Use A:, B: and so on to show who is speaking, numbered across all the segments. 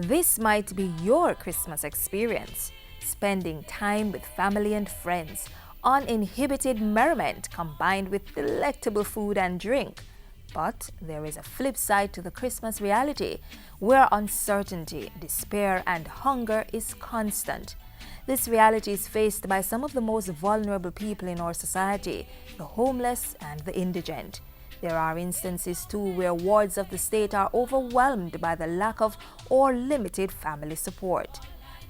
A: This might be your Christmas experience, spending time with family and friends, uninhibited merriment combined with delectable food and drink. But there is a flip side to the Christmas reality, where uncertainty, despair, and hunger is constant. This reality is faced by some of the most vulnerable people in our society, the homeless and the indigent. There are instances too where wards of the state are overwhelmed by the lack of or limited family support.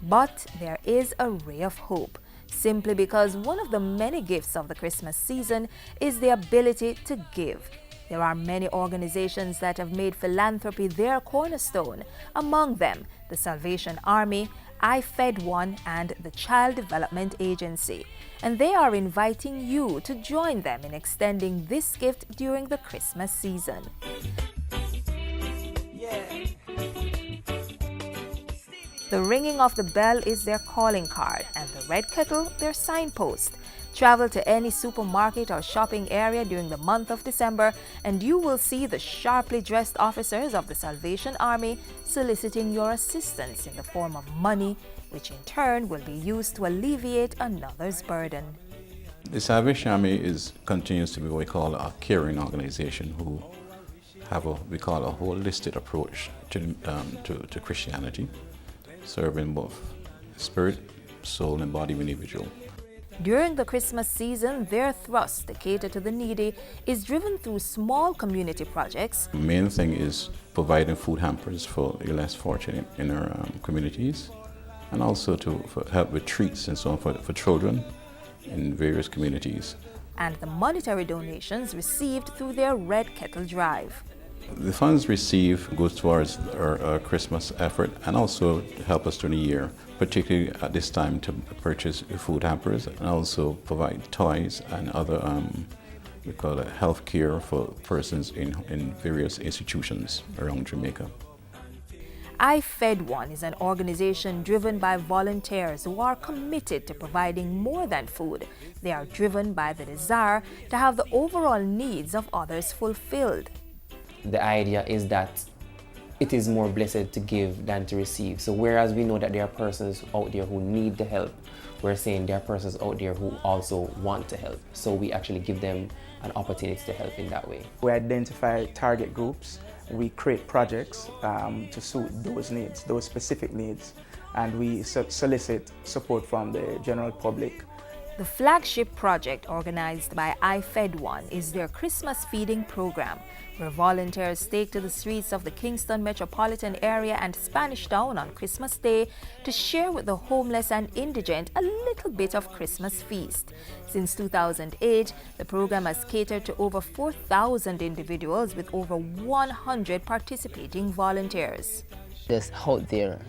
A: But there is a ray of hope, simply because one of the many gifts of the Christmas season is the ability to give. There are many organizations that have made philanthropy their cornerstone, among them the Salvation Army, I Fed One, and the Child Development Agency. And they are inviting you to join them in extending this gift during the Christmas season. The ringing of the bell is their calling card, and the red kettle their signpost. Travel to any supermarket or shopping area during the month of December, and you will see the sharply dressed officers of the Salvation Army soliciting your assistance in the form of money, which in turn will be used to alleviate another's burden.
B: The Salvation Army continues to be what we call a caring organization who have we call a holistic approach to Christianity, serving both spirit, soul, and body of an individual.
A: During the Christmas season, their thrust to cater to the needy is driven through small community projects.
B: The main thing is providing food hampers for the less fortunate in our communities, and also to help with treats and so on for children in various communities.
A: And the monetary donations received through their Red Kettle Drive.
B: The funds received goes towards our Christmas effort and also to help us during the year, particularly at this time to purchase food hampers and also provide toys and other we call it health care for persons in various institutions around Jamaica.
A: I Fed One is an organization driven by volunteers who are committed to providing more than food. They are driven by the desire to have the overall needs of others fulfilled.
C: The idea is that it is more blessed to give than to receive. So whereas we know that there are persons out there who need the help, we're saying there are persons out there who also want to help. So we actually give them an opportunity to help in that way.
D: We identify target groups, we create projects to suit those needs, those specific needs, and we solicit support from the general public.
A: The flagship project organized by I Fed One is their Christmas feeding program, where volunteers take to the streets of the Kingston metropolitan area and Spanish Town on Christmas Day to share with the homeless and indigent a little bit of Christmas feast. Since 2008, the program has catered to over 4,000 individuals with over 100 participating volunteers.
E: Just out there,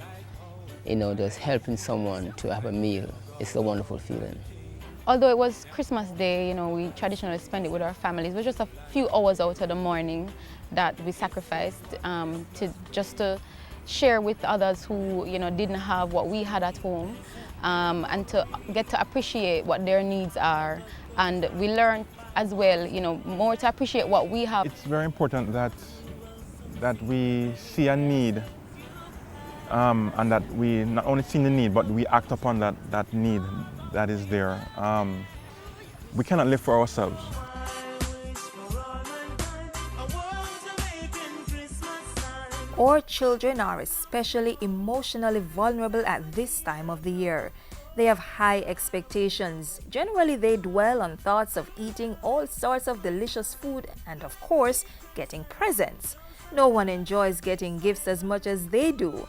E: just helping someone to have a meal, it's a wonderful feeling.
F: Although it was Christmas Day, we traditionally spend it with our families. It was just a few hours out of the morning that we sacrificed to share with others who didn't have what we had at home, and to get to appreciate what their needs are. And we learned as well, more to appreciate what we have.
G: It's very important that we see a need, and that we not only see the need, but we act upon that need that is there. We cannot live for ourselves.
A: Our children are especially emotionally vulnerable at this time of the year. They have high expectations. Generally, they dwell on thoughts of eating all sorts of delicious food and, of course, getting presents. No one enjoys getting gifts as much as they do.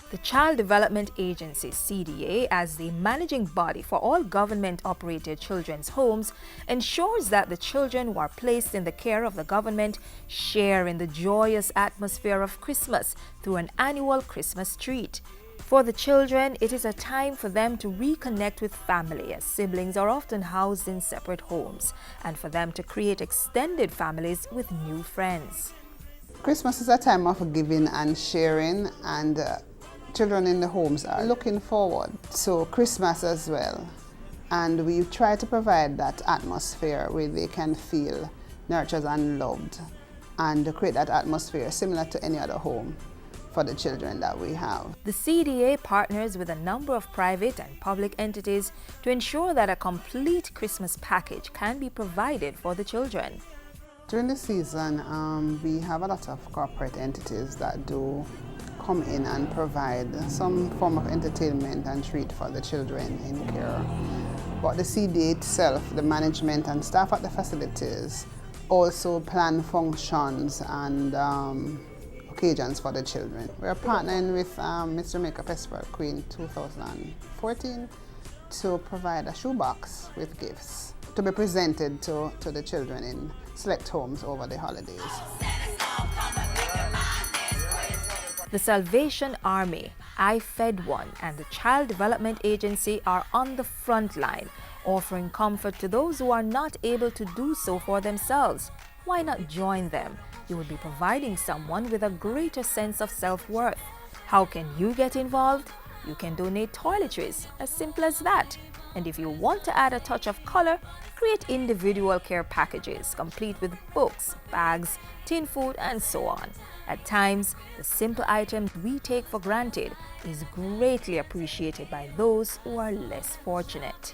A: The Child Development Agency, CDA, as the managing body for all government-operated children's homes, ensures that the children who are placed in the care of the government share in the joyous atmosphere of Christmas through an annual Christmas treat. For the children, it is a time for them to reconnect with family, as siblings are often housed in separate homes, and for them to create extended families with new friends.
H: Christmas is a time of giving and sharing, and children in the homes are looking forward to Christmas as well. And we try to provide that atmosphere where they can feel nurtured and loved, and create that atmosphere similar to any other home. for the children that we have.
A: The CDA partners with a number of private and public entities to ensure that a complete Christmas package can be provided for the children.
H: During the season, we have a lot of corporate entities that do come in and provide some form of entertainment and treat for the children in care. But the CDA itself, the management and staff at the facilities, also plan functions and occasions for the children. We are partnering with Miss Jamaica Festival Queen 2014 to provide a shoebox with gifts to be presented to the children in select homes over the holidays.
A: The Salvation Army, I Fed One, and the Child Development Agency are on the front line, offering comfort to those who are not able to do so for themselves. Why not join them? You will be providing someone with a greater sense of self-worth. How can you get involved? You can donate toiletries, as simple as that. And if you want to add a touch of color, create individual care packages complete with books, bags, tin food, and so on. At times, the simple items we take for granted is greatly appreciated by those who are less fortunate.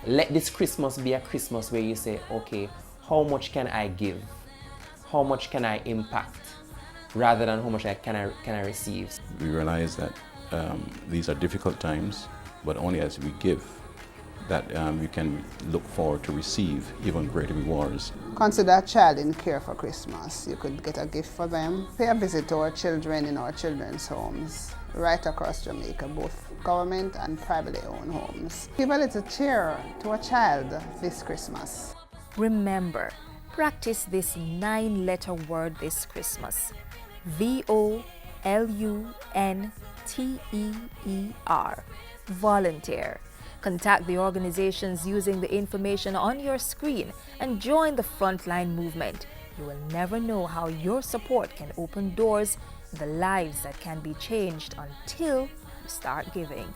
C: Let this Christmas be a Christmas where you say, okay, how much can I give? How much can I impact? Rather than how much can I receive.
B: We realize that these are difficult times, but only as we give that we can look forward to receive even greater rewards.
H: Consider a child in care for Christmas. You could get a gift for them. Pay a visit to our children in our children's homes right across Jamaica, both government and privately owned homes. Give a little cheer to a child this Christmas.
A: Remember, practice this 9-letter word this Christmas. VOLUNTEER. Volunteer. Contact the organizations using the information on your screen and join the frontline movement. You will never know how your support can open doors in the lives that can be changed until you start giving.